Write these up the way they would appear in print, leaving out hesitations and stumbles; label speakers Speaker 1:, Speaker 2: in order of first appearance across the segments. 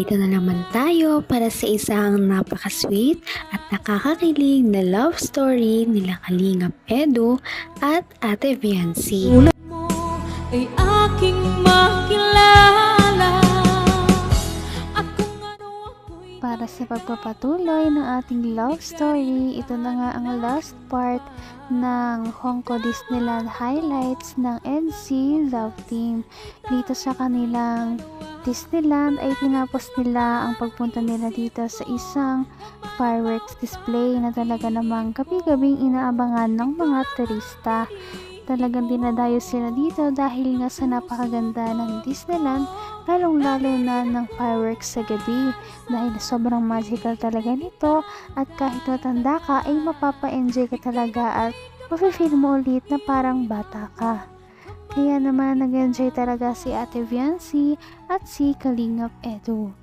Speaker 1: Narito na naman tayo para sa isang napaka-sweet at nakakakilig na love story nila Kalingap Edu at Ate Viancy.
Speaker 2: Tulad mo ay aking makilala at kung ano ako'y...
Speaker 3: Para sa pagpapatuloy ng ating love story, ito na nga ang last part ng Hongko Disneyland highlights ng NC Love Team. Dito sa kanilang Disneyland ay tinapos nila ang pagpunta nila dito sa isang fireworks display na talaga namang gabi-gabing inaabangan ng mga turista. Talagang dinadayo sila dito dahil nga sa napakaganda ng Disneyland, lalong-lalo na ng fireworks sa gabi dahil sobrang magical talaga nito at kahit matanda ka ay mapapa-enjoy ka talaga at mafe-feel mo ulit na parang bata ka. Kaya naman nag-enjoy talaga si Ate Viancy at si Kalingap Edu.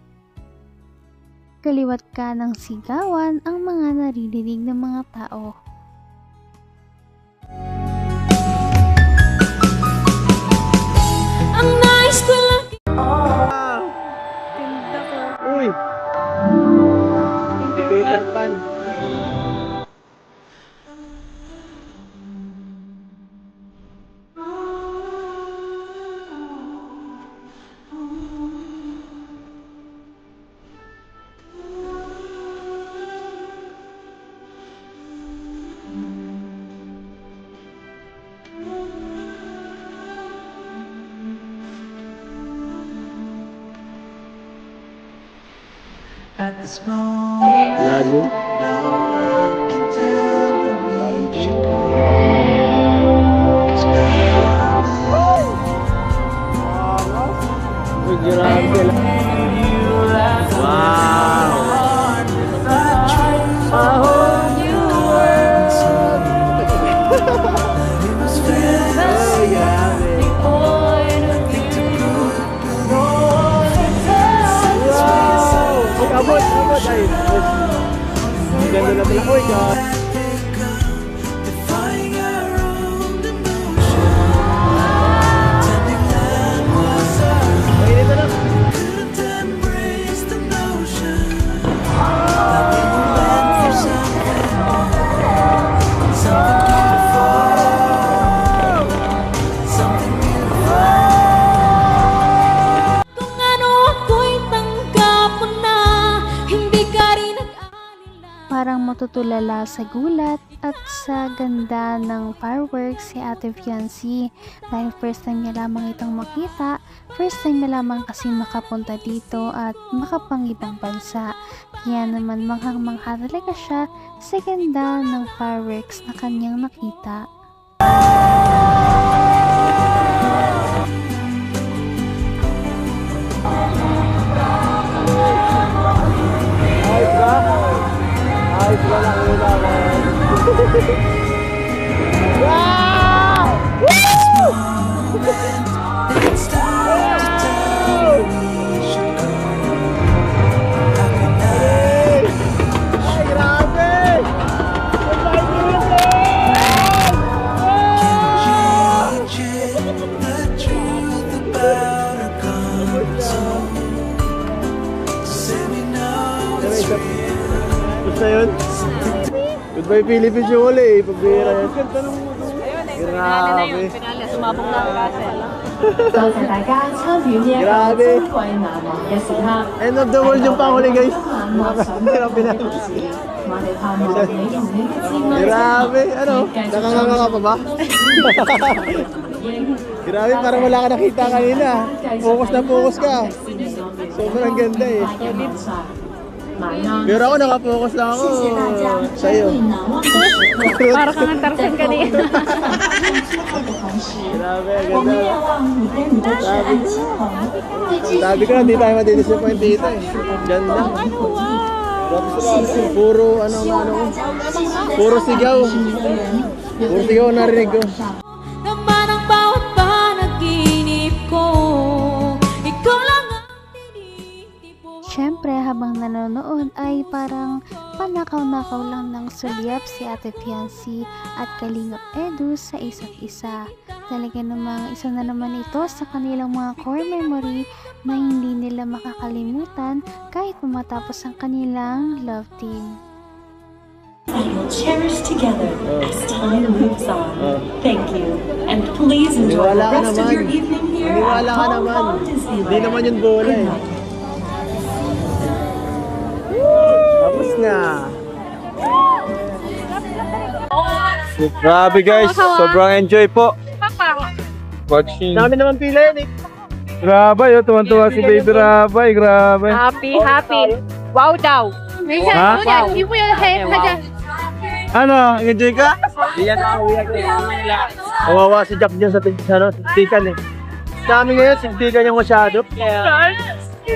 Speaker 3: Kaliwat ka ng sigawan ang mga naririnig ng mga tao.
Speaker 2: Ang nais ko lang...
Speaker 4: Uy! Peter Pan.
Speaker 5: At this moment,
Speaker 4: Lalo. Uy, grabe lang. Wow! A whole new world! Ay, grabe. Wow! Abot, abot. Ay, ang ganda na pala. Uy, God.
Speaker 5: defying our own emotion. Pretending that was us.
Speaker 4: Mainit na lang.
Speaker 5: Couldn't embrace the notion that we were meant for something more. Something beautiful. Something beautiful.
Speaker 2: Kung ano ako'y tanggap mo na, hindi ka rin nag-alala.
Speaker 3: Parang matutulala sa gulat at sa ganda ng fireworks si Ate Viancy dahil first time niya lamang itong makita, first time niya lamang kasi makapunta dito at makapangibang bansa. Kaya naman manghang-mangha talaga siya sa ganda ng fireworks na kanyang nakita.
Speaker 4: Ayos ba? Ayos ba lang ulam? Wow! Woo!
Speaker 5: It's time to tell we should go. How can
Speaker 4: Ay! Ay, grabe! Ang
Speaker 5: change the truth about our comfort zone? Say we know it's real.
Speaker 4: Basta yun? Goodbye Philippines yung uli eh. Pagbira yan. Grabe.
Speaker 6: 多謝大家參與呢一個
Speaker 4: Grabe.
Speaker 6: 珍貴難忘嘅時刻。
Speaker 4: End of the world yung panghuli guys.
Speaker 6: 今晚想嘅故事，我哋盼望你同你嘅摯愛
Speaker 4: Grabe. Ano?
Speaker 6: 繼續
Speaker 4: Nakanganga ka pa ba? Grabe, parang wala ka nakita kanina. Focus na focus ka. Sobrang ganda eh. Pero ako nakapokus lang ako sa'yo.
Speaker 3: Para kang tarsan kanina.
Speaker 4: Grabe, ganda. Sabi ko na, hindi tayo matidisappoint dito eh. Ganda. Puro puro sigaw. Puro sigaw ang narinig ko.
Speaker 2: Naman ang bawat panaginip ko, ikaw lang ang tinitipon.
Speaker 3: Siyempre habang nanonood ay parang panakaw-nakaw lang ng sulyap si Ate Viancy at Kalingap Edu sa isa't isa. talaga namang isa na naman ito sa kanilang mga core memory na hindi nila makakalimutan kahit matapos ang kanilang love team.
Speaker 6: We will cherish together as time moves on. Thank you. And please enjoy the
Speaker 4: Maniwala ka
Speaker 6: rest of
Speaker 4: naman.
Speaker 6: your evening here
Speaker 4: Maniwala
Speaker 6: at
Speaker 4: ka
Speaker 6: Hong
Speaker 4: naman.
Speaker 6: Kong Disneyland.
Speaker 4: Hindi naman yung bola
Speaker 6: Good
Speaker 4: eh.
Speaker 6: night.
Speaker 4: Tapos na. Grabe guys, sobrang enjoy po. Watching. Dami naman pila yan eh. Grabe, yun, tuwan-tuwa si Baby Rabay, grabe.
Speaker 7: Happy. Wow daw.
Speaker 4: Ha? Ano, enjoy ka? Kawawa si Jack dyan sa tikan eh. Dami ngayon, sintikan niya masyado.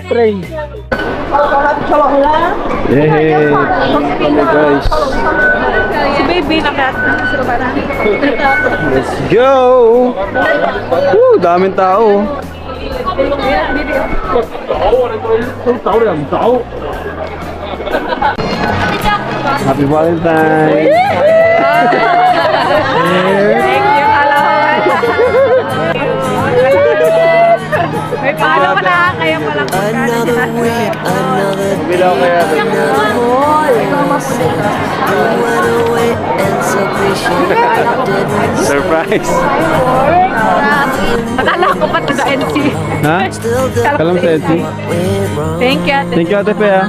Speaker 4: Train. Yay! Guys.
Speaker 7: Si baby
Speaker 4: Let's go! Woo, daming tao. Happy Valentine's!
Speaker 7: May paano pa na kaya palang
Speaker 4: Bilaw kaya. Surprise!
Speaker 7: Akala ko pa taga-NC.
Speaker 4: Ha? Kalam sa Etsy?
Speaker 7: Thank you, ate.
Speaker 4: Thank you ate Pe ha.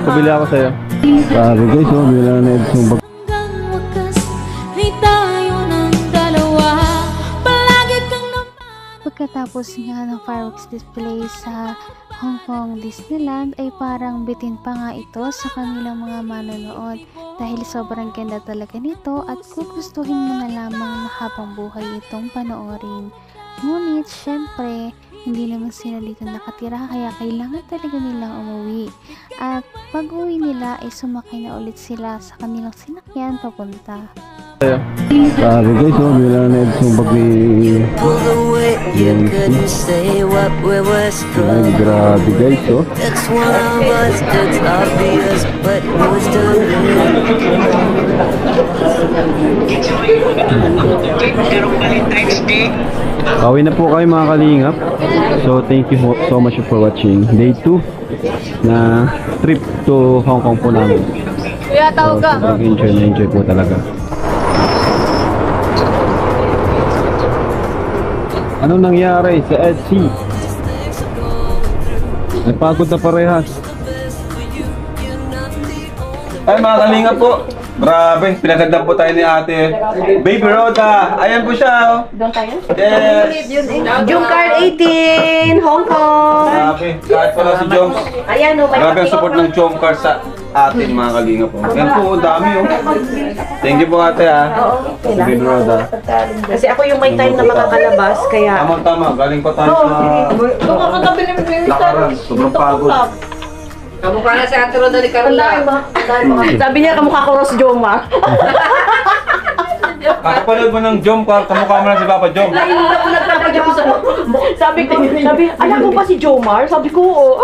Speaker 4: Pabili ako sa'yo. Sabi guys, oh, bila na Etsy yung
Speaker 2: Hanggang wakas ay tayo ng dalawa. Palagi kang naman.
Speaker 3: Pagkatapos nga ng fireworks display sa Hong Kong Disneyland ay parang bitin pa nga ito sa kanilang mga manonood dahil sobrang ganda talaga nito at gugustuhin mo na lamang na habang buhay itong panoorin. Ngunit syempre hindi naman sila dito nakatira kaya kailangan talaga nilang umuwi at pag uwi nila ay sumakay na ulit sila sa kanilang sinakyan papunta.
Speaker 4: Sabi guys, oh, bila na Etsy yung pagli...
Speaker 8: Pulled away, you couldn't say what we were
Speaker 4: Ay,
Speaker 8: struck.
Speaker 4: grabe guys, oh.
Speaker 8: It's one of us, it's obvious, but who's to
Speaker 4: Pauwi na po kayo mga kalingap. So thank you so much for watching day 2 na trip to Hong Kong po namin.
Speaker 7: Kuya, tawag ka.
Speaker 4: So, enjoy po talaga. Anong nangyari sa Etsy? Napagod na parehas.
Speaker 9: Ay mga kalingap po, grabe, pinaganda po tayo ni ate Baby Rhoda. Ayan po siya, oh.
Speaker 7: Doon tayo?
Speaker 9: Yes.
Speaker 7: Jungcard 18, Hong Kong.
Speaker 9: Grabe, kahit pala si Joms.
Speaker 7: Ayan, oh, may
Speaker 9: Grabe ang support ng Jomcar sa atin mga kalingap po. Yan po, ang dami oh. Thank you po ate ha. Baby Rhoda.
Speaker 7: Kasi ako yung may time na makakalabas, kaya...
Speaker 9: Tama, galing pa tayo sa lakaran. Sobrang pagod.
Speaker 7: Kamukha na si Ate Roda ni Carla. Sabi niya, kamukha ko Ross Jomar.
Speaker 9: Kakapanood mo ng Jomcar, kamukha mo na si Papa Jom.
Speaker 7: Sabi, anak mo pa si Jomar? Sabi ko, oo.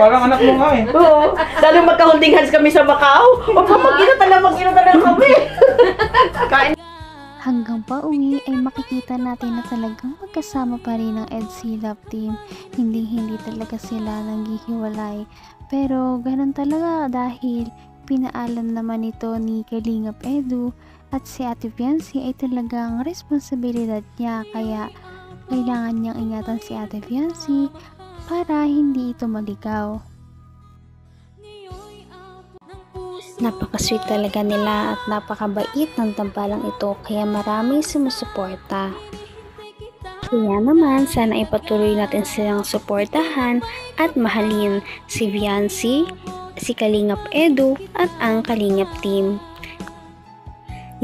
Speaker 9: Parang anak mo nga eh.
Speaker 7: Oo. Lalo magka-holding hands kami sa Macau. O, mag-ina talaga kami.
Speaker 3: Hanggang pauwi ay makikita natin na talagang magkasama pa rin ang Etsy Love Team. Hindi talaga sila nanghihiwalay. Pero ganun talaga dahil pinaalam naman ito ni Kalingap Edu at si Ate Fiancy ay talagang responsibilidad niya kaya kailangan niyang ingatan si Ate Fiancy para hindi ito maligaw.
Speaker 1: Napaka-sweet talaga nila at napakabait ng tambalang ito kaya maraming sumusuporta. Kaya naman sana ipatuloy natin silang suportahan at mahalin si Fiancy, si Kalingap Edu at ang Kalingap Team.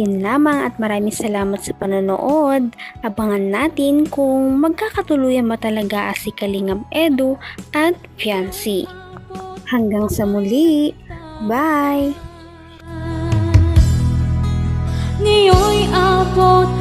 Speaker 1: Yun lamang at maraming salamat sa panonood. Abangan natin kung magkakatuluyan ba talaga si Kalingap Edu at Fiancy. Hanggang sa muli! Bye!
Speaker 2: Ngayon'y abot